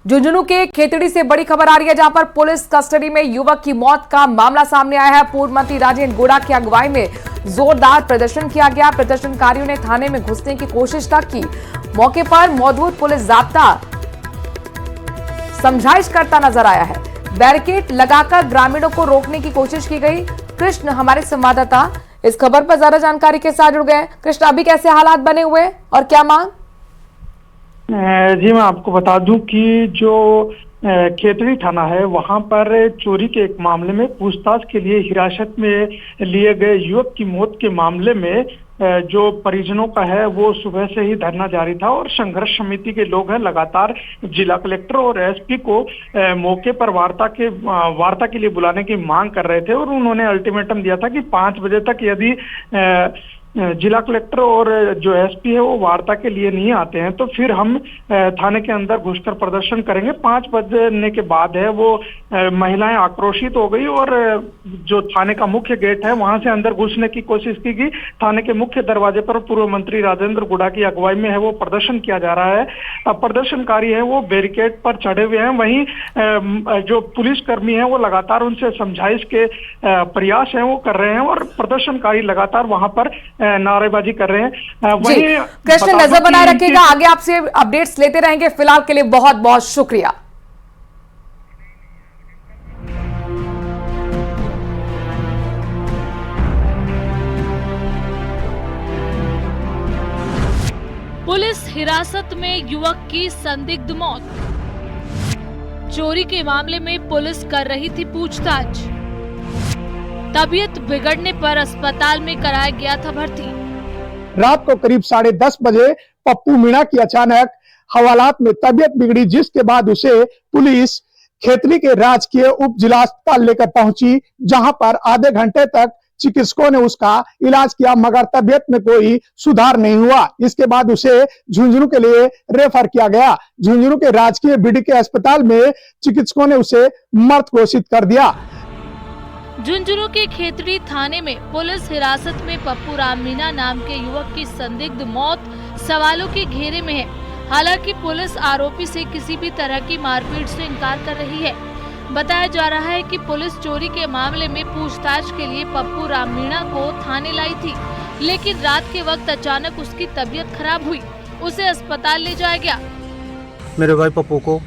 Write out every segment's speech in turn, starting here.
झुंझुनू के खेतड़ी से बड़ी खबर आ रही है, जहां पर पुलिस कस्टडी में युवक की मौत का मामला सामने आया है। पूर्व मंत्री राजेंद्र गोड़ा की अगुवाई में जोरदार प्रदर्शन किया गया। प्रदर्शनकारियों ने थाने में घुसने की कोशिश तक की। मौके पर मौजूद पुलिस जाब्ता समझाइश करता नजर आया है। बैरिकेड लगाकर ग्रामीणों को रोकने की कोशिश की गई। कृष्ण हमारे संवाददाता इस खबर पर ज्यादा जानकारी के साथ जुड़ गए। कृष्ण, अभी कैसे हालात बने हुए और क्या मांग? जी, मैं आपको बता दूं कि जो खेतड़ी थाना है वहां पर चोरी के एक मामले में पूछताछ के लिए हिरासत में लिए गए युवक की मौत के मामले में जो परिजनों का है वो सुबह से ही धरना जारी था और संघर्ष समिति के लोग हैं लगातार जिला कलेक्टर और एसपी को मौके पर वार्ता के लिए बुलाने की मांग कर रहे थे और उन्होंने अल्टीमेटम दिया था कि 5 बजे तक यदि जिला कलेक्टर और जो एसपी है वो वार्ता के लिए नहीं आते हैं तो फिर हम थाने के अंदर घुसकर प्रदर्शन करेंगे। 5 बजने के बाद है वो महिलाएं आक्रोशित हो गई और जो थाने का मुख्य गेट है वहां से अंदर घुसने की कोशिश की गई। थाने के मुख्य दरवाजे पर पूर्व मंत्री राजेंद्र गोड़ा की अगुवाई में है वो प्रदर्शन किया जा रहा है। अब प्रदर्शनकारी है वो बैरिकेड पर चढ़े हुए हैं। वहीं जो पुलिसकर्मी है वो लगातार उनसे समझाइश के प्रयास है वो कर रहे हैं और प्रदर्शनकारी लगातार वहां पर नारेबाजी कर रहे हैं। वहीं कृष्ण, नजर बनाए रखिएगा, आगे आपसे अपडेट्स लेते रहेंगे। फिलहाल के लिए बहुत बहुत शुक्रिया। पुलिस हिरासत में युवक की संदिग्ध मौत। चोरी के मामले में पुलिस कर रही थी पूछताछ। तबीयत बिगड़ने पर अस्पताल में कराया गया था भर्ती। रात को करीब 10:30 बजे पप्पू मीणा की अचानक हवालात में तबीयत बिगड़ी, जिसके बाद उसे पुलिस खेतड़ी के राजकीय उप जिला अस्पताल लेकर पहुंची, जहां पर आधे घंटे तक चिकित्सकों ने उसका इलाज किया मगर तबीयत में कोई सुधार नहीं हुआ। इसके बाद उसे झुंझुनू के लिए रेफर किया गया। झुंझुनू के राजकीय बीडीके अस्पताल में चिकित्सकों ने उसे मृत घोषित कर दिया। झुंझुनू के खेतड़ी थाने में पुलिस हिरासत में पप्पू राम मीणा नाम के युवक की संदिग्ध मौत सवालों के घेरे में है। हालांकि पुलिस आरोपी से किसी भी तरह की मारपीट से इनकार कर रही है। बताया जा रहा है कि पुलिस चोरी के मामले में पूछताछ के लिए पप्पू राम मीणा को थाने लाई थी, लेकिन रात के वक्त अचानक उसकी तबीयत खराब हुई। उसे अस्पताल ले जाया गया। मेरे भाई पप्पू को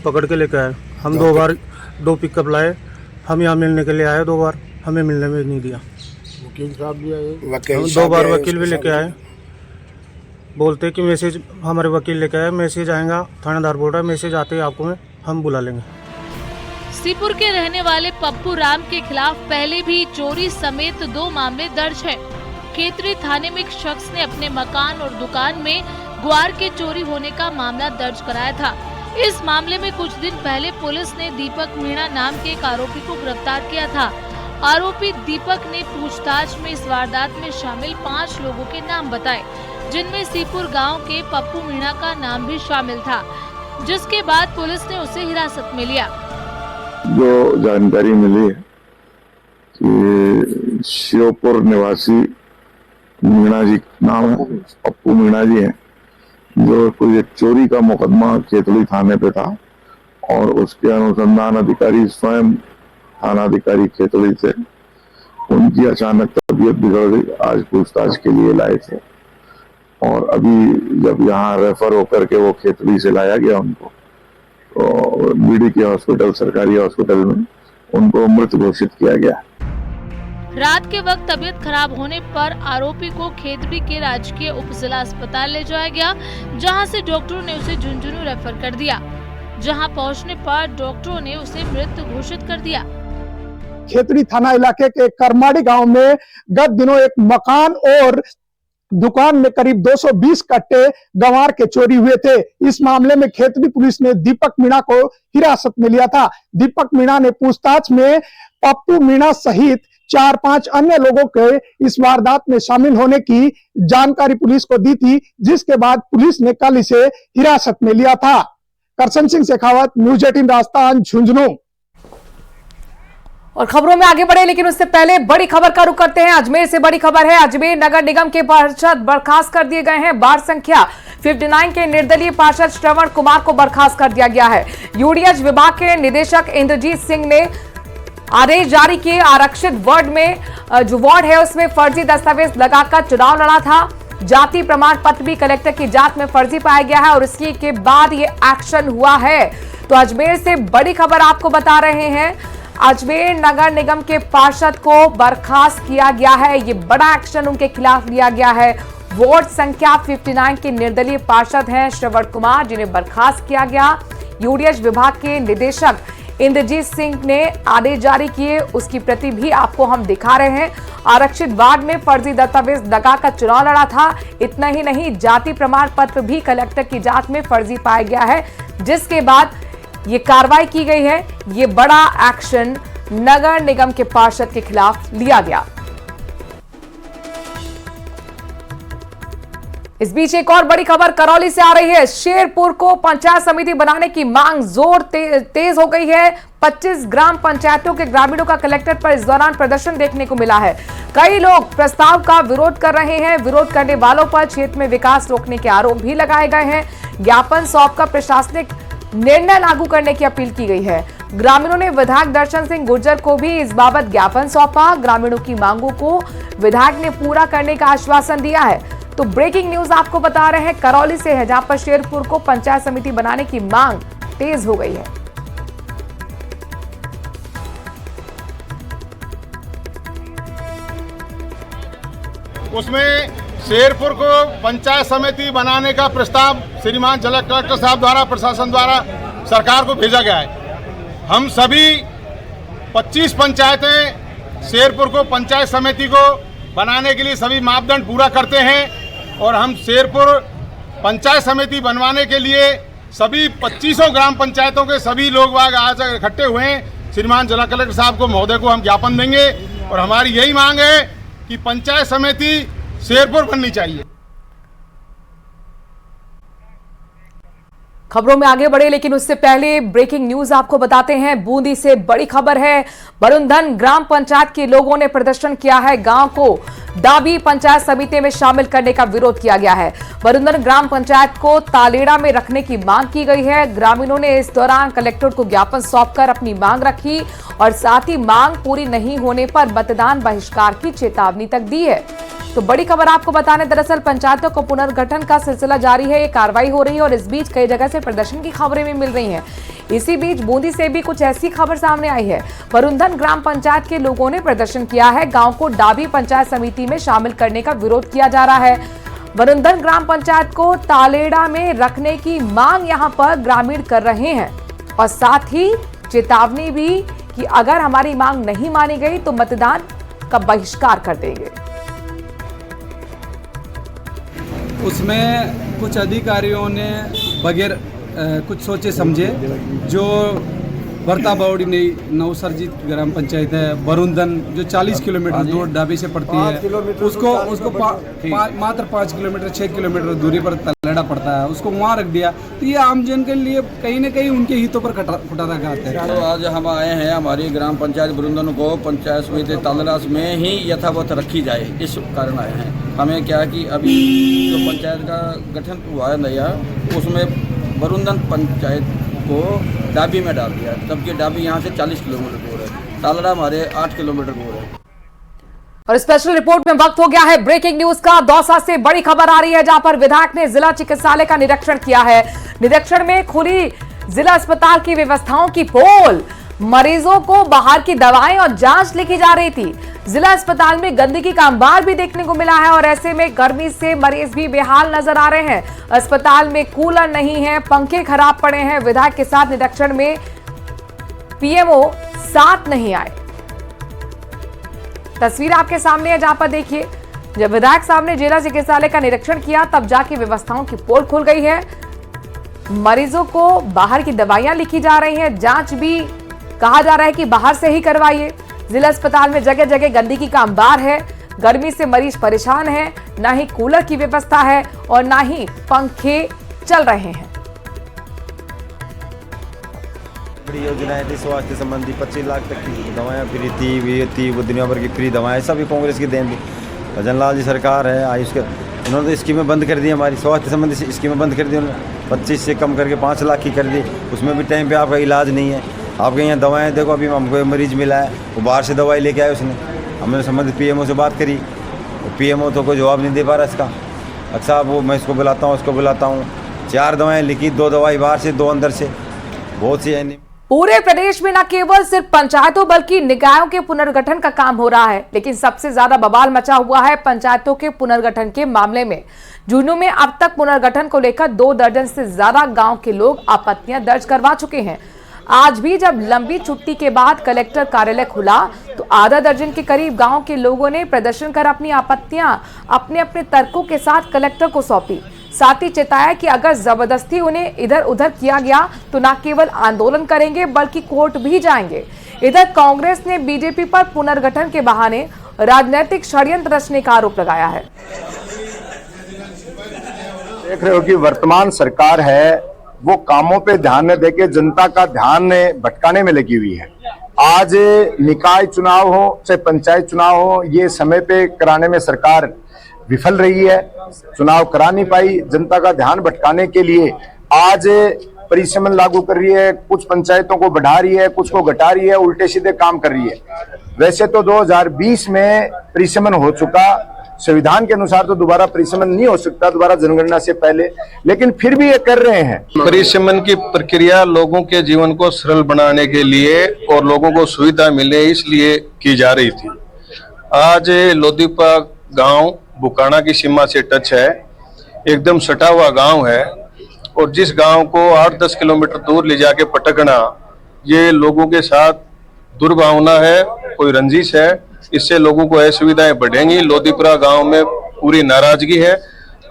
पकड़ के लेकर आए। हम 2 बार 2 पिकअप लाए। हम यहाँ मिलने के लिए आए 2 बार, हमें मिलने में नहीं दिया। वकील साहब भी आए, हम 2 बार वकील भी लेके आए। बोलते कि मैसेज हमारे वकील लेके आए, मैसेज आएगा। थानेदार बोल रहा है मैसेज आते ही आपको हम बुला लेंगे। सीपुर के रहने वाले पप्पू राम के खिलाफ पहले भी चोरी समेत 2 मामले दर्ज हैं। खेतड़ी थाने में एक शख्स ने अपने मकान और दुकान में ग्वार के चोरी होने का मामला दर्ज कराया था। इस मामले में कुछ दिन पहले पुलिस ने दीपक मीणा नाम के एक आरोपी को गिरफ्तार किया था। आरोपी दीपक ने पूछताछ में इस वारदात में शामिल 5 लोगों के नाम बताए, जिनमें सीपुर गांव के पप्पू मीणा का नाम भी शामिल था, जिसके बाद पुलिस ने उसे हिरासत में लिया। जो जानकारी मिली है कि शिवपुर निवासी मीणा जी नाम है, पप्पू मीणा जी हैं, जो कोई एक चोरी का मुकदमा खेतड़ी थाने पे था और उसके अनुसंधान अधिकारी स्वयं थानाधिकारी खेतड़ी थे। उनकी अचानक तबीयत बिगड़ गई। आज पूछताछ के लिए लाए थे और अभी जब यहाँ रेफर होकर के वो खेतड़ी से लाया गया उनको, तो बीडीके हॉस्पिटल, सरकारी हॉस्पिटल में उनको मृत घोषित किया गया। रात के वक्त तबीयत खराब होने पर आरोपी को खेतड़ी के राजकीय उप जिला अस्पताल ले जाया गया, जहां से डॉक्टरों ने उसे झुंझुनू रेफर कर दिया। जहां पहुंचने पर डॉक्टरों ने उसे मृत घोषित कर दिया। खेतड़ी थाना इलाके के करमाड़ी गांव में गत दिनों एक मकान और दुकान में करीब 220 कट्टे गंवार के चोरी हुए थे। इस मामले में खेतड़ी पुलिस ने दीपक मीणा को हिरासत में लिया था। दीपक मीणा ने पूछताछ में पप्पू मीणा सहित 4-5 अन्य लोगों के इस वारदात में शामिल होने की जानकारी पुलिस को दी थी, जिसके बाद पुलिस ने कल इसे हिरासत में लिया था। करसन सिंह शेखावत, न्यूज़ 18 राजस्थान, झुंझुनू। और खबरों में आगे बढ़े लेकिन उससे पहले बड़ी खबर का रुख करते हैं। अजमेर से बड़ी खबर है। अजमेर नगर निगम के पार्षद बर्खास्त कर दिए गए हैं। वार्ड संख्या 59 के निर्दलीय पार्षद श्रवण कुमार को बर्खास्त कर दिया गया है। यूडीएच विभाग के निदेशक इंद्रजीत सिंह ने आदेश जारी किए। आरक्षित वार्ड में जो वार्ड है उसमें फर्जी दस्तावेज लगाकर चुनाव लड़ा था। जाति प्रमाण पत्र भी कलेक्टर की जांच में फर्जी पाया गया है और इसके के बाद ये एक्शन हुआ है। तो अजमेर से बड़ी खबर आपको बता रहे हैं। अजमेर नगर निगम के पार्षद को बर्खास्त किया गया है। ये बड़ा एक्शन उनके खिलाफ लिया गया है। वार्ड संख्या 59 के निर्दलीय पार्षद हैं श्रवण कुमार, जिन्हें बर्खास्त किया गया। यूडीएच विभाग के निदेशक इंद्रजीत सिंह ने आदेश जारी किए, उसकी प्रति भी आपको हम दिखा रहे हैं। आरक्षित वार्ड में फर्जी दस्तावेज लगाकर चुनाव लड़ा था। इतना ही नहीं, जाति प्रमाण पत्र भी कलेक्टर की जांच में फर्जी पाया गया है, जिसके बाद ये कार्रवाई की गई है। ये बड़ा एक्शन नगर निगम के पार्षद के खिलाफ लिया गया। इस बीच एक और बड़ी खबर करौली से आ रही है। शेरपुर को पंचायत समिति बनाने की मांग जोर तेज हो गई है। 25 ग्राम पंचायतों के ग्रामीणों का कलेक्टर पर इस दौरान प्रदर्शन देखने को मिला है। कई लोग प्रस्ताव का विरोध कर रहे हैं। विरोध करने वालों पर क्षेत्र में विकास रोकने के आरोप भी लगाए गए हैं। ज्ञापन सौंपकर प्रशासनिक निर्णय लागू करने की अपील की गई है। ग्रामीणों ने विधायक दर्शन सिंह गुर्जर को भी इस बाबत ज्ञापन सौंपा। ग्रामीणों की मांगों को विधायक ने पूरा करने का आश्वासन दिया है। तो ब्रेकिंग न्यूज आपको बता रहे हैं करौली से है, जहां पर शेरपुर को पंचायत समिति बनाने की मांग तेज हो गई है। उसमें शेरपुर को पंचायत समिति बनाने का प्रस्ताव श्रीमान जिला कलेक्टर साहब द्वारा प्रशासन द्वारा सरकार को भेजा गया है। हम सभी 25 पंचायतें शेरपुर को पंचायत समिति को बनाने के लिए सभी मापदंड पूरा करते हैं और हम शेरपुर पंचायत समिति बनवाने के लिए सभी 25 ग्राम पंचायतों के सभी लोग आज इकट्ठे हुए हैं। श्रीमान जिला कलेक्टर साहब को महोदय को हम ज्ञापन देंगे और हमारी यही मांग है कि पंचायत समिति शेरपुर बननी चाहिए। खबरों में आगे बढ़े लेकिन उससे पहले ब्रेकिंग न्यूज आपको बताते हैं। बूंदी से बड़ी खबर है। बरुंधन ग्राम पंचायत के लोगों ने प्रदर्शन किया है। गांव को डाबी पंचायत समिति में शामिल करने का विरोध किया गया है। बरुंधन ग्राम पंचायत को तालेड़ा में रखने की मांग की गई है। ग्रामीणों ने इस दौरान कलेक्टर को ज्ञापन सौंपकर अपनी मांग रखी और साथ ही मांग पूरी नहीं होने पर मतदान बहिष्कार की चेतावनी तक दी है। तो बड़ी खबर आपको बताने, दरअसल पंचायतों को पुनर्गठन का सिलसिला जारी है। ये कार्रवाई हो रही है और इस बीच कई जगह से प्रदर्शन की खबरें भी मिल रही हैं। इसी बीच बूंदी से भी कुछ ऐसी खबर सामने आई है। बरुंधन ग्राम पंचायत के लोगों ने प्रदर्शन किया है। गांव को डाबी पंचायत समिति में शामिल करने का विरोध किया जा रहा है। बरुंधन ग्राम पंचायत को तालेड़ा में रखने की मांग यहां पर ग्रामीण कर रहे हैं और साथ ही चेतावनी भी कि अगर हमारी मांग नहीं मानी गई तो मतदान का बहिष्कार कर देंगे। उसमें कुछ अधिकारियों ने बगैर कुछ सोचे समझे जो बरता बावड़ी नवसरजीत ग्राम पंचायत है बरुंधन जो 40 किलोमीटर दूर डाबी से पड़ती है, उसको मात्र 5 किलोमीटर 6 किलोमीटर दूरी पर तलेड़ा पड़ता है, उसको वहाँ रख दिया। तो ये आमजन के लिए कहीं न कहीं उनके हितों पर कुटारा गाते हैं। तो आज हम आए हैं, हमारी ग्राम पंचायत बरुंधन को पंचायत समिति तालेड़ा में ही यथावत रखी जाए, इस कारण आए हैं। हमें क्या कि अभी जो पंचायत का गठन हुआ है नया, उसमें बरुंधन पंचायत को डाबी में डाल दिया, जबकि डाबी यहाँ से 40 किलोमीटर दूर है, तालेड़ा हमारे 8 किलोमीटर दूर है। और स्पेशल रिपोर्ट में वक्त हो गया है ब्रेकिंग न्यूज का। दौसा से बड़ी खबर आ रही है, जहां पर विधायक ने जिला चिकित्सालय का निरीक्षण किया है। निरीक्षण में खुली जिला अस्पताल की व्यवस्थाओं की पोल, मरीजों को बाहर की दवाएं और जांच लिखी जा रही थी। जिला अस्पताल में गंदगी का अंबार भी देखने को मिला है और ऐसे में गर्मी से मरीज भी बेहाल नजर आ रहे हैं। अस्पताल में कूलर नहीं है, पंखे खराब पड़े हैं। विधायक के साथ निरीक्षण में पीएमओ साथ नहीं आए। तस्वीर आपके सामने है, जहां पर देखिए जब विधायक साहब ने जिला चिकित्सालय का निरीक्षण किया तब जाके व्यवस्थाओं की पोल खुल गई है। मरीजों को बाहर की दवाइयां लिखी जा रही हैं, जांच भी कहा जा रहा है कि बाहर से ही करवाइए। जिला अस्पताल में जगह जगह गंदगी का अंबार है। गर्मी से मरीज परेशान है, ना ही कूलर की व्यवस्था है और ना ही पंखे चल रहे हैं। बड़ी योजनाएं थी स्वास्थ्य संबंधी 25 लाख तक की दवाएं फ्री थी वो दुनिया भर की फ्री दवाएं सभी कांग्रेस की देन थी। भजन लाल जी सरकार है आयुष के उन्होंने तो स्कीमें बंद कर दी, हमारी स्वास्थ्य संबंधी स्कीमें बंद कर दी उन्होंने, 25 से कम करके 5 लाख की कर दी। उसमें भी टाइम पे आपका इलाज नहीं है। आपके यहाँ दवाएं देखो, अभी हमको मरीज मिला है वो बाहर से दवाई लेके आए, उसने हमने संबंधित पीएमओ से बात करी, पीएमओ तो कोई जवाब नहीं दे पा रहा इसका। अच्छा वो मैं इसको बुलाता हूँ उसको बुलाता हूँ, 4 दवाएं लिखी, 2 दवाई बाहर से 2 अंदर से, बहुत सी है नहीं। पूरे प्रदेश में न केवल सिर्फ पंचायतों बल्कि निकायों के पुनर्गठन का काम हो रहा है, लेकिन सबसे ज्यादा बवाल मचा हुआ है पंचायतों के पुनर्गठन के मामले में। झुंझुनू में अब तक पुनर्गठन को लेकर 2 दर्जन से ज्यादा गांव के लोग आपत्तियां दर्ज करवा चुके हैं। आज भी जब लंबी छुट्टी के बाद कलेक्टर कार्यालय खुला तो आधा दर्जन के करीब गांव के लोगों ने प्रदर्शन कर अपनी आपत्तियां अपने अपने तर्कों के साथ कलेक्टर को सौंपी। साथ ही चेताया कि अगर जबरदस्ती उन्हें इधर उधर किया गया तो न केवल आंदोलन करेंगे बल्कि कोर्ट भी जाएंगे। इधर कांग्रेस ने बीजेपी पर पुनर्गठन के बहाने राजनीतिक षड्यंत्र रचने का आरोप लगाया है। देख रहे हो कि वर्तमान सरकार है वो कामों पे ध्यान न देके जनता का ध्यान भटकाने में लगी हुई है। आज निकाय चुनाव हो चाहे पंचायत चुनाव हो, ये समय पे कराने में सरकार विफल रही है, चुनाव करा नहीं पाई। जनता का ध्यान भटकाने के लिए आज परिसीमन लागू कर रही है, कुछ पंचायतों को बढ़ा रही है, कुछ को घटा रही है, उल्टे सीधे काम कर रही है। वैसे तो 2020 में परिसीमन हो चुका, संविधान के अनुसार तो दोबारा परिसीमन नहीं हो सकता दोबारा जनगणना से पहले, लेकिन फिर भी ये कर रहे हैं। परिसीमन की प्रक्रिया लोगों के जीवन को सरल बनाने के लिए और लोगों को सुविधा मिले इसलिए की जा रही थी। आज लोदीपा गांव बुकाना की सीमा से टच है, एकदम सटा हुआ गांव है और जिस गांव को 8-10 किलोमीटर दूर ले जाके पटकना ये लोगों के साथ दुर्भावना है, कोई रंजिश है, इससे लोगों को असुविधाएं बढ़ेंगी। लोदीपुरा गांव में पूरी नाराजगी है,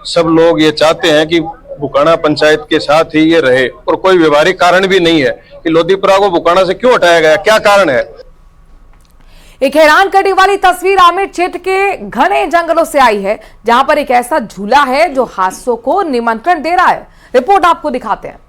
सब लोग ये चाहते हैं कि बुकाना पंचायत के साथ ही ये रहे और कोई व्यवहारिक कारण भी नहीं है कि लोदीपुरा को बुकाना से क्यों हटाया गया, क्या कारण है। एक हैरान करने वाली तस्वीर आमेर क्षेत्र के घने जंगलों से आई है, जहां पर एक ऐसा झूला है जो हादसों को निमंत्रण दे रहा है। रिपोर्ट आपको दिखाते हैं।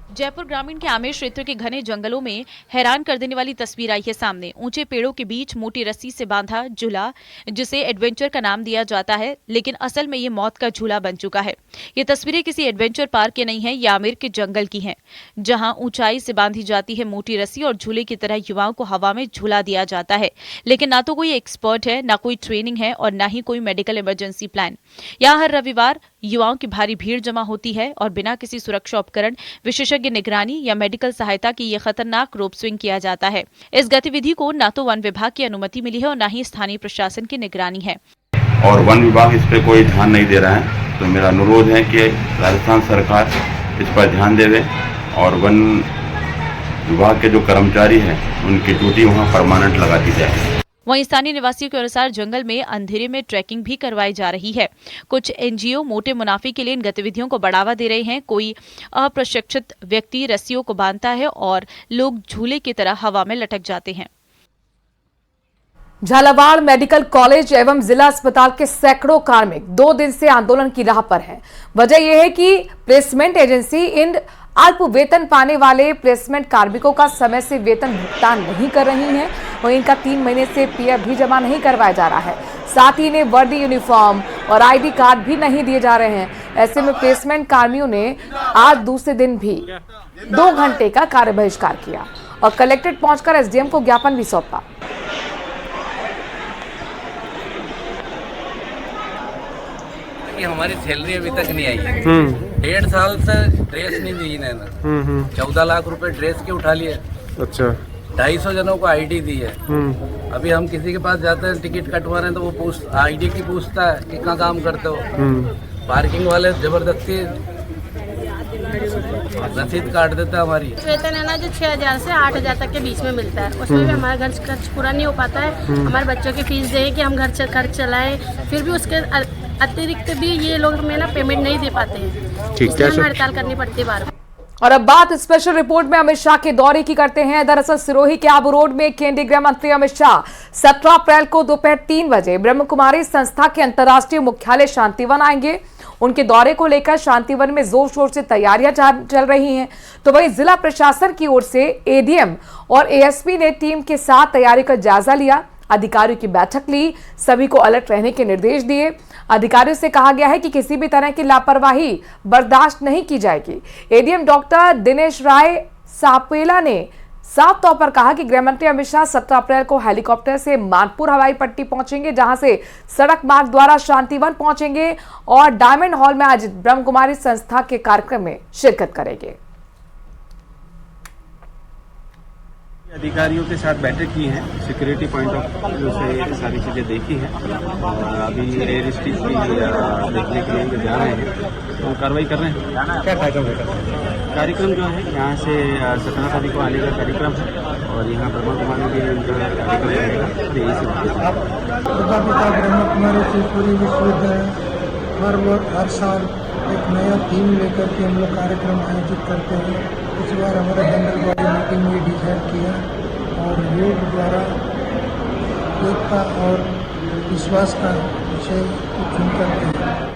जयपुर ग्रामीण के आमेर क्षेत्र के घने जंगलों में हैरान कर देने वाली तस्वीर आई है सामने। ऊंचे पेड़ों के बीच मोटी रस्सी से बांधा झूला, जिसे एडवेंचर का नाम दिया जाता है, लेकिन असल में ये मौत का झूला बन चुका है। ये तस्वीरें किसी एडवेंचर पार्क के नहीं है, ये आमेर के जंगल की हैं, जहां ऊंचाई से बांधी जाती है मोटी रस्सी और झूले की तरह युवाओं को हवा में झूला दिया जाता है। लेकिन ना तो कोई एक्सपर्ट है, ना कोई ट्रेनिंग है और ना ही कोई मेडिकल इमरजेंसी प्लान। यहाँ हर रविवार युवाओं की भारी भीड़ जमा होती है और बिना किसी सुरक्षा उपकरण, विशेषज्ञ निगरानी या मेडिकल सहायता की ये खतरनाक रोप स्विंग किया जाता है। इस गतिविधि को न तो वन विभाग की अनुमति मिली है और न ही स्थानीय प्रशासन की निगरानी है और वन विभाग इस पे कोई ध्यान नहीं दे रहा है। तो मेरा अनुरोध है कि राजस्थान सरकार इस पर ध्यान देवे और वन विभाग के जो कर्मचारी हैं उनकी ड्यूटी वहाँ परमानेंट लगा दी जाए। वहीं स्थानीय निवासियों के अनुसार जंगल में अंधेरे में ट्रैकिंग भी करवाई जा रही है। कुछ एनजीओ मोटे मुनाफे के लिए इन गतिविधियों को बढ़ावा दे रहे हैं। कोई अप्रशिक्षित व्यक्ति रस्सियों को बांधता है और लोग झूले की तरह हवा में लटक जाते हैं। झालावाड़ मेडिकल कॉलेज एवं जिला अस्पताल के सैकड़ों कार्मिक 2 दिन से आंदोलन की राह पर हैं। वजह यह है कि प्लेसमेंट एजेंसी इन अल्प वेतन पाने वाले प्लेसमेंट कार्मिकों का समय से वेतन भुगतान नहीं कर रही हैं और इनका 3 महीने से पीएफ भी जमा नहीं करवाया जा रहा है। साथ ही इन्हें वर्दी, यूनिफॉर्म और आईडी कार्ड भी नहीं दिए जा रहे हैं। ऐसे में प्लेसमेंट कर्मियों ने आज दूसरे दिन भी 2 घंटे का कार्य बहिष्कार किया और कलेक्ट्रेट पहुंचकर एसडीएम को ज्ञापन भी सौंपा। हमारी सैलरी अभी तक नहीं आई है। 1.5 साल से ड्रेस नहीं दी इन्होंने। 14 लाख रुपए ड्रेस के उठा लिए। अच्छा। 250 जनों को आईडी दी है। अभी हम किसी के पास जाते हैं टिकट कटवा रहे हैं तो वो आईडी की पूछता है कि कहाँ काम करते हो। पार्किंग वाले जबरदस्ती रसीद काट देता है हमारी। वेतन है ना जो 6,000 से 8,000 तक के बीच में मिलता है, उसमें भी हमारा घर खर्च पूरा नहीं हो पाता है। हमारे बच्चों की फीस दें कि हम घर चलाएं, फिर भी उसके अतिरिक्त भी ये लोग हमें ना पेमेंट नहीं दे पाते हैं। ठीक है, हड़ताल करनी पड़ती है बार बार। और अब बात स्पेशल रिपोर्ट में अमित शाह के दौरे की करते हैं। दरअसल सिरोही के आबू रोड में केंद्रीय गृह मंत्री अमित शाह 17 अप्रैल को दोपहर 3 बजे ब्रह्म कुमारी संस्था के अंतर्राष्ट्रीय मुख्यालय शांतिवन आएंगे। उनके दौरे को लेकर शांतिवन में जोर शोर से तैयारियां चल रही हैं। तो वहीं जिला प्रशासन की ओर से एडीएम और एएसपी ने टीम के साथ तैयारी का जायजा लिया, अधिकारियों की बैठक ली, सभी को अलर्ट रहने के निर्देश दिए। अधिकारियों से कहा गया है कि किसी भी तरह की लापरवाही बर्दाश्त नहीं की जाएगी। एडीएम डॉक्टर दिनेश राय सापेला ने साफ तौर पर कहा कि गृहमंत्री अमित शाह 17 अप्रैल को हेलीकॉप्टर से मानपुर हवाई पट्टी पहुंचेंगे, जहां से सड़क मार्ग द्वारा शांतिवन पहुंचेंगे और डायमंड हॉल में आयोजित ब्रह्म कुमारी संस्था के कार्यक्रम में शिरकत करेंगे। अधिकारियों के साथ बैठक की है, सिक्योरिटी पॉइंट ऑफ व्यू से सारी चीज़ें देखी हैं और अभी एयर स्ट्रिप की देखने के लिए जा रहे हैं, तो कार्रवाई कर रहे हैं। क्या कार्यक्रम जो है यहाँ से 17 तारीख को आने का कार्यक्रम है और यहाँ ब्रह्म कुमारी भी उनका कार्यक्रम रहेगा। ब्रह्म कुमारी शिवपुरी विश्वविद्यालय हर साल एक नया थीम लेकर के हम लोग कार्यक्रम आयोजित करते हैं। इस बार हमारे जनरल बॉडी मीटिंग में डिसाइड किया और योग द्वारा एकता और विश्वास का विषय चुन करते हैं।